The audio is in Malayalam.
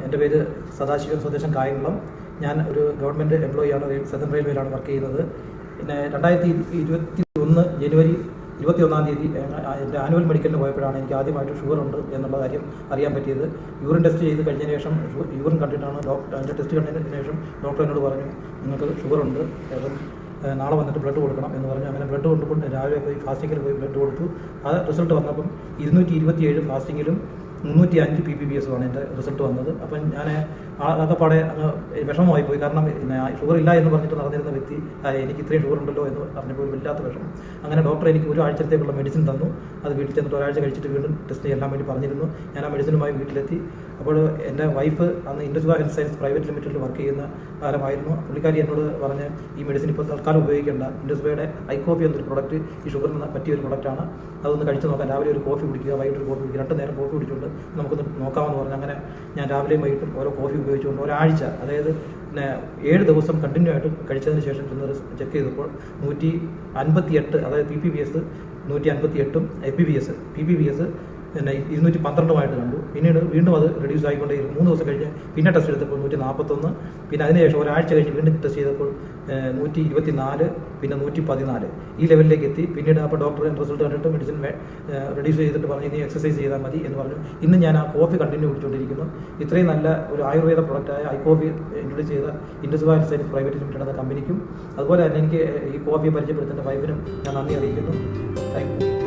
എൻ്റെ പേര് സദാശിവൻ, സ്വദേശം കായംകുളം. ഞാൻ ഒരു ഗവൺമെൻറ് എംപ്ലോയിയാണ്, സദൻ റെയിൽവേയിലാണ് വർക്ക് ചെയ്യുന്നത്. പിന്നെ 2021 ജനുവരി 21 എൻ്റെ ആനുവൽ മെഡിക്കലിന് പോയപ്പോഴാണ് എനിക്ക് ആദ്യമായിട്ട് ഷുഗർ ഉണ്ട് എന്നുള്ള കാര്യം അറിയാൻ പറ്റിയത്. യൂറിൻ ടെസ്റ്റ് ചെയ്ത് കഴിഞ്ഞതിന് ശേഷം യൂറിൻ കണ്ടിട്ടാണ് അതിൻ്റെ ടെസ്റ്റ് കണ്ടതിന് ശേഷം ഡോക്ടർ എന്നോട് പറഞ്ഞു, നിങ്ങൾക്ക് ഷുഗർ ഉണ്ട്, അപ്പം നാളെ വന്നിട്ട് ബ്ലഡ് കൊടുക്കണം എന്ന് പറഞ്ഞു. അങ്ങനെ ബ്ലഡ് കൊണ്ടുകൊണ്ട് രാവിലെ പോയി ഫാസ്റ്റിങ്ങിൽ പോയി ബ്ലഡ് കൊടുത്തു. ആ റിസൾട്ട് വന്നപ്പം 227 ഫാസ്റ്റിങ്ങിലും 305 PPBS എൻ്റെ റിസൾട്ട് വന്നത്. അപ്പം ഞാൻ അതൊക്കെപ്പാടെ വിഷമമായി പോയി. കാരണം ഷുഗർ ഇല്ല എന്ന് പറഞ്ഞിട്ട് നടന്നിരുന്ന വ്യക്തി എനിക്ക് ഇത്രയും ഷുഗർ ഉണ്ടല്ലോ എന്ന് പറഞ്ഞപ്പോൾ ഒരു വല്ലാത്ത വിഷമം. അങ്ങനെ ഡോക്ടർ എനിക്ക് ഒരു ആഴ്ചത്തേക്കുള്ള മെഡിസിൻ തന്നു. അത് വീട്ടിൽ ചെന്നിട്ട് ഒരാഴ്ച കഴിച്ചിട്ട് വീണ്ടും ടെസ്റ്റ് ചെയ്യാൻ വേണ്ടി പറഞ്ഞിരുന്നു. ഞാൻ ആ മെഡിസിനുമായി വീട്ടിലെത്തി. അപ്പോൾ എൻ്റെ വൈഫ് അന്ന് ഇൻഡസ്വാ ഹെൽത്ത് സയൻസ് പ്രൈവറ്റ് ലിമിറ്റഡിൽ വർക്ക് ചെയ്യുന്ന കാലമായിരുന്നു. പുള്ളിക്കാരി എന്നോട് പറഞ്ഞ്, ഈ മെഡിസിൻ ഇപ്പോൾ തൽക്കാലം ഉപയോഗിക്കേണ്ട, ഇൻഡസ്വയുടെ ഐക്കോഫി എന്നൊരു പ്രൊഡക്റ്റ് ഈ ഷുഗറിന് പറ്റിയ ഒരു പ്രൊഡക്റ്റാണ്, അതൊന്ന് കഴിച്ച് നോക്കാം. രാവിലെ ഒരു കോഫി കുടിക്കുക, വൈകിട്ട് ഒരു കോഫി കുടിക്കുക, 2 നേരം കോഫി കുടിച്ചുകൊണ്ട് നമുക്കൊന്ന് നോക്കാമെന്ന് പറഞ്ഞു. അങ്ങനെ ഞാൻ രാവിലെയും വൈകിട്ടും ഓരോ കോഫി ഉപയോഗിച്ചുകൊണ്ട് ഒരാഴ്ച, അതായത് 7 ദിവസം കണ്ടിന്യൂ ആയിട്ട് കഴിച്ചതിന് ശേഷം ചെന്ന് ചെക്ക് ചെയ്തപ്പോൾ 158, അതായത് PPBS 158ഉം PPBS 212 കണ്ടു. പിന്നീട് വീണ്ടും അത് റെഡ്യൂസ് ആയിക്കൊണ്ടേയിരുന്നു. 3 ദിവസം കഴിഞ്ഞ് പിന്നെ ടെസ്റ്റ് എടുത്തപ്പോൾ 141, പിന്നെ അതിനുശേഷം ഒരാഴ്ച കഴിഞ്ഞ് വീണ്ടും ടെസ്റ്റ് ചെയ്തപ്പോൾ 124, പിന്നെ 114 ഈ ലെവലിലേക്ക് എത്തി. പിന്നീട് അപ്പോൾ ഡോക്ടർ റിസൾട്ട് കണ്ടിട്ട് മെഡിസിൻ റെഡ്യൂസ് ചെയ്തിട്ട് പറഞ്ഞു, ഇനി എക്സസൈസ് ചെയ്താൽ മതി എന്ന് പറഞ്ഞു. ഇന്ന് ഞാൻ ആ കോഫി കണ്ടിന്യൂ കുടിച്ചുകൊണ്ടിരിക്കുന്നു. ഇത്രയും നല്ല ഒരു ആയുർവേദ പ്രൊഡക്റ്റായ ഐക്കോഫി ഇൻട്രൊഡ്യൂസ് ചെയ്ത ഇൻഡസ്വാ ഹെൽത്ത് സയൻസ് പ്രൈവറ്റ് ലിമിറ്റഡ് എന്ന കമ്പനിക്കും അതുപോലെ തന്നെ എനിക്ക് ഈ കോഫി പരിചയപ്പെടുത്തേണ്ട വൈഫിനും ഞാൻ നന്ദി അറിയിക്കുന്നു. Thank you.